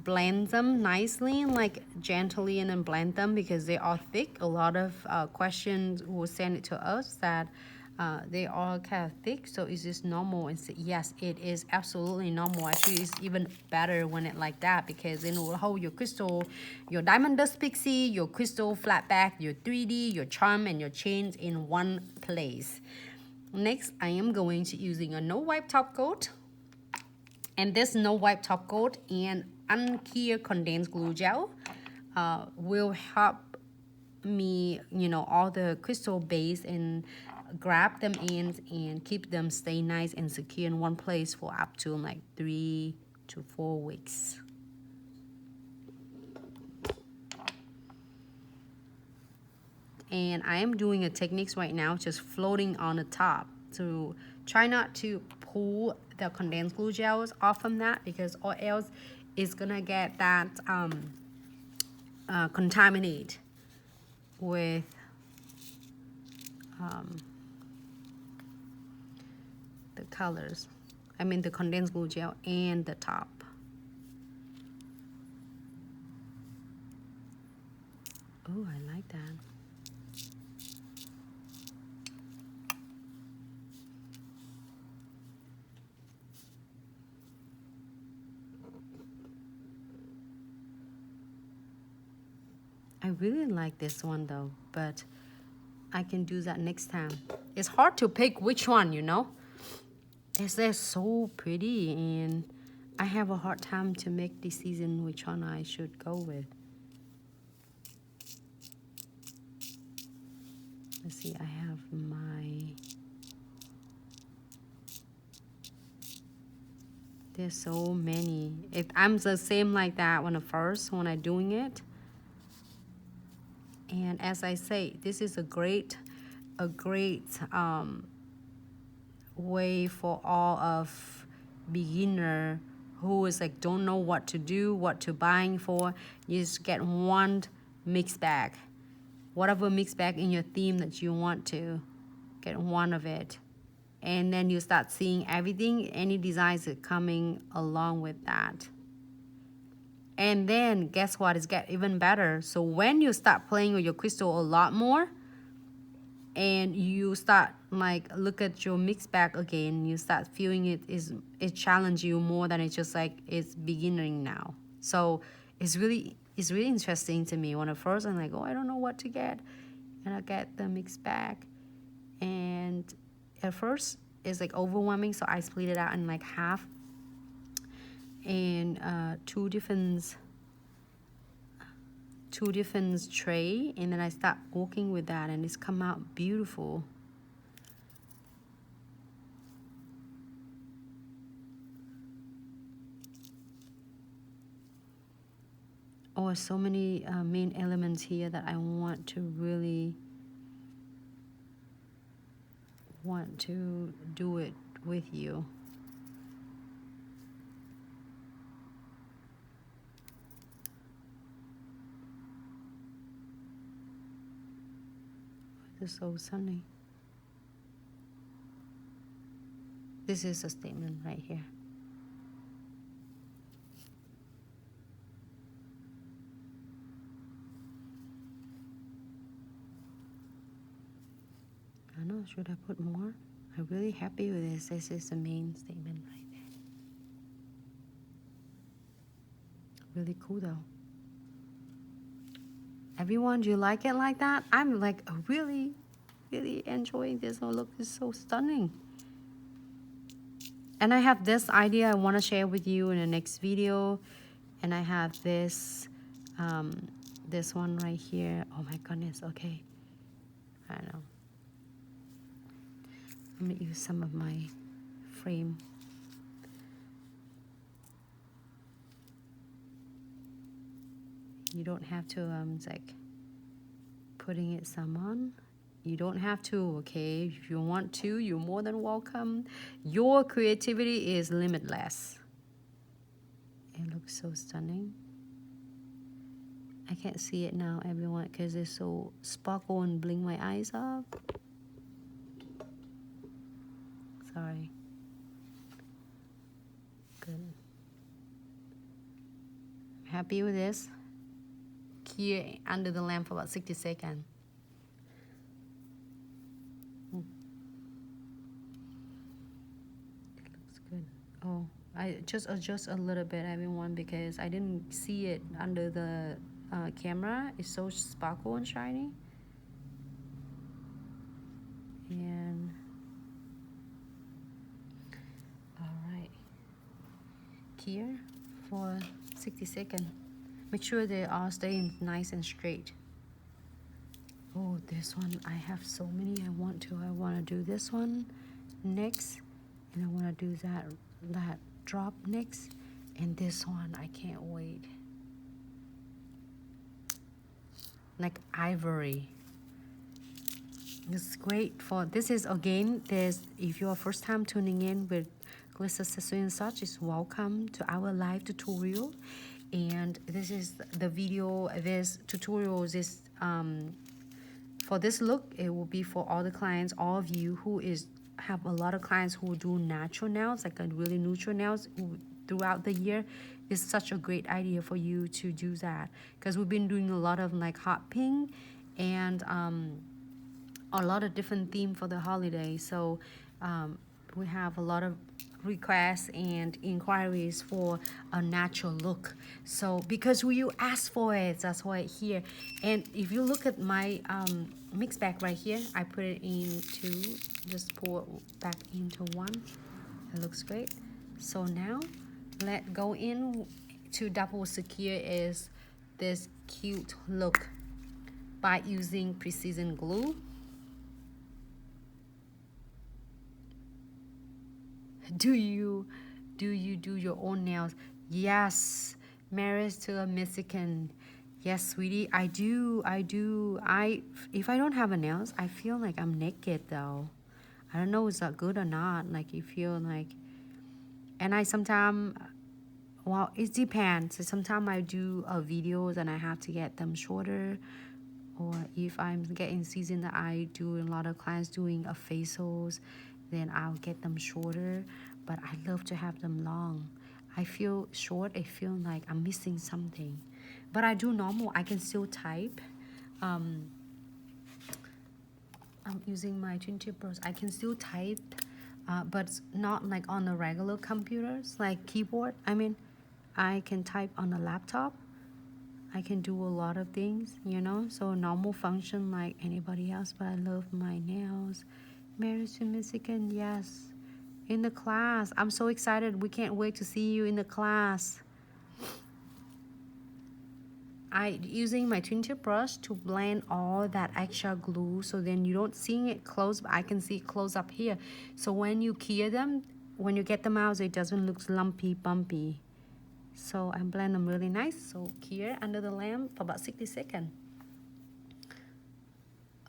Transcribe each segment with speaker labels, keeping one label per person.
Speaker 1: blend them nicely, like gently, and then blend them because they are thick. A lot of questions will send it to us that they are kind of thick. So is this normal? And so, yes, it is absolutely normal. Actually, it's even better when it like that because it will hold your crystal, your diamond dust pixie, your crystal flat back, your 3D, your charm, and your chains in one place. Next, I am going to using a no wipe top coat. And this no wipe top coat and unclear condensed glue gel will help me, all the crystal base and grab them in and keep them stay nice and secure in one place for up to like 3 to 4 weeks. And I am doing a techniques right now, just floating on the top to try not to pull the condensed glue gels off from that because or else it's gonna get that contaminate with the colors. I mean the condensed glue gel and the top. Oh, I like that. I really like this one though, but I can do that next time. It's hard to pick which one, It's they're so pretty and I have a hard time to make decision which one I should go with. Let's see, I have there's so many. If I'm the same like that when I doing it. And as I say, this is a great way for all of beginner who is like don't know what to do, what to buying for. You just get one mixed bag, whatever mixed bag in your theme that you want to get one of it, and then you start seeing everything, any designs that coming along with that. And then guess what? It's get even better. So when you start playing with your crystal a lot more and you start like look at your mix bag again, you start feeling it challenge you more than it's just like it's beginning now. So it's really interesting to me. When at first I'm like, oh, I don't know what to get, and I get the mix bag, and at first it's like overwhelming, so I split it out in like half and two different tray, and then I start working with that and it's come out beautiful. Oh, so many main elements here that I want to do it with you. This is so sunny. This is a statement right here. I don't know, should I put more? I'm really happy with this. This is the main statement right there. Really cool though. Everyone, do you like it like that? I'm like really enjoying this. Oh, look, it's so stunning. And I have this idea I want to share with you in the next video. And I have this this one right here. Oh my goodness, okay. I don't know. I'm gonna use some of my frame. You don't have to like putting it some on. You don't have to, okay? If you want to, you're more than welcome. Your creativity is limitless. It looks so stunning. I can't see it now, everyone, because it's so sparkle and blink my eyes up. Sorry. Good. Happy with this? Here under the lamp for about 60 seconds. It looks good. Oh, I just adjust a little bit, everyone, because I didn't see it under the camera. It's so sparkle and shiny. And all right, here for 60 seconds. Make sure they are staying nice and straight. Oh, this one, I have so many I want to do this one next, and I want to do that drop next, and this one I can't wait. Like ivory. It's great for, this is again, if you're first time tuning in with Glitz accessory and such, is welcome to our live tutorial. And this is the video, this tutorial is for this look, it will be for all the clients, all of you who have a lot of clients who do natural nails, like a really neutral nails throughout the year. It's such a great idea for you to do that, because we've been doing a lot of like hot pink and a lot of different theme for the holiday. So we have a lot of requests and inquiries for a natural look. So because you asked for it, that's why it's here. And if you look at my mix bag right here, I put it into, just pour it back into one. It looks great. So now let's go in to double secure is this cute look by using precision glue. Do you do your own nails? Yes, married to a Mexican. Yes, sweetie, I do. If I don't have a nails, I feel like I'm naked though. I don't know is that good or not. Like you feel like, and I sometimes, well, it depends. So sometimes I do videos and I have to get them shorter, or if I'm getting season that I do a lot of clients doing a facials, then I'll get them shorter. But I love to have them long. I feel short, I feel like I'm missing something. But I do normal, I can still type. I'm using my twin tip brush. I can still type, but not like on the regular computers, like keyboard. I mean, I can type on a laptop. I can do a lot of things, you know, so normal function like anybody else, but I love my nails. Married to Mexican, yes. In the class. I'm so excited. We can't wait to see you in the class. I using my twin tip brush to blend all that extra glue, so then you don't see it close, but I can see it close up here. So when you cure them, when you get them out, it doesn't look lumpy, bumpy. So I blend them really nice. So cure under the lamp for about 60 seconds.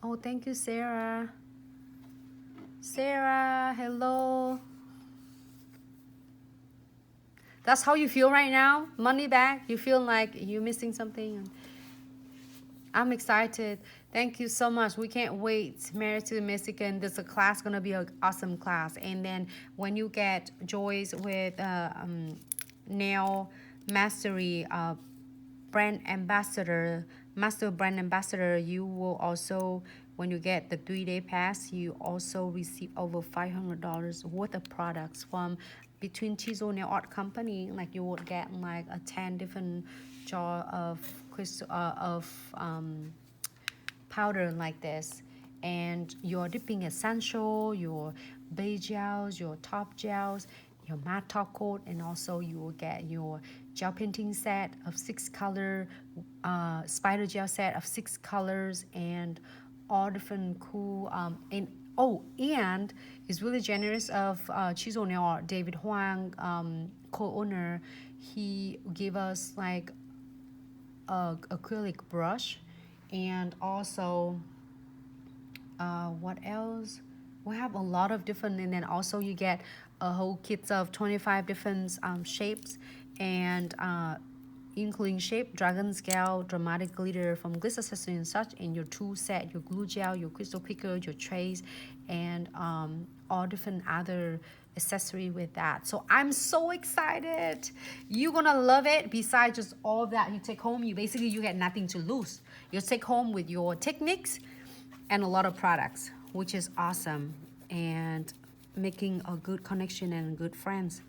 Speaker 1: Oh, thank you, Sarah. Sarah, hello. That's how you feel right now? Money back? You feel like you're missing something? I'm excited. Thank you so much. We can't wait. Married to the Mexican. This is a class going to be an awesome class. And then when you get Joyce with nail mastery brand ambassador, master brand ambassador, you will also, when you get the 3-day pass, you also receive over $500 worth of products from between Chisel Nail Art Company. Like you would get like a 10 different jar of crystal powder like this, and your dipping essential, your base gels, your top gels, your matte top coat, and also you will get your gel painting set of 6 color, spider gel set of 6 colors, and all different cool and it's really generous of Chisel Nail Art, David Huang, co-owner. He gave us like a acrylic brush, and also what else, we have a lot of different, and then also you get a whole kit of 25 different shapes, and including shape, dragon scale, dramatic glitter from Glitz accessory and such, and your tool set, your glue gel, your crystal picker, your trays, and all different other accessory with that. So I'm so excited. You're gonna love it. Besides just all that you take home, you get nothing to lose. You take home with your techniques and a lot of products, which is awesome, and making a good connection and good friends.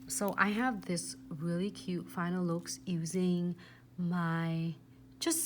Speaker 1: So I have this really cute final looks using my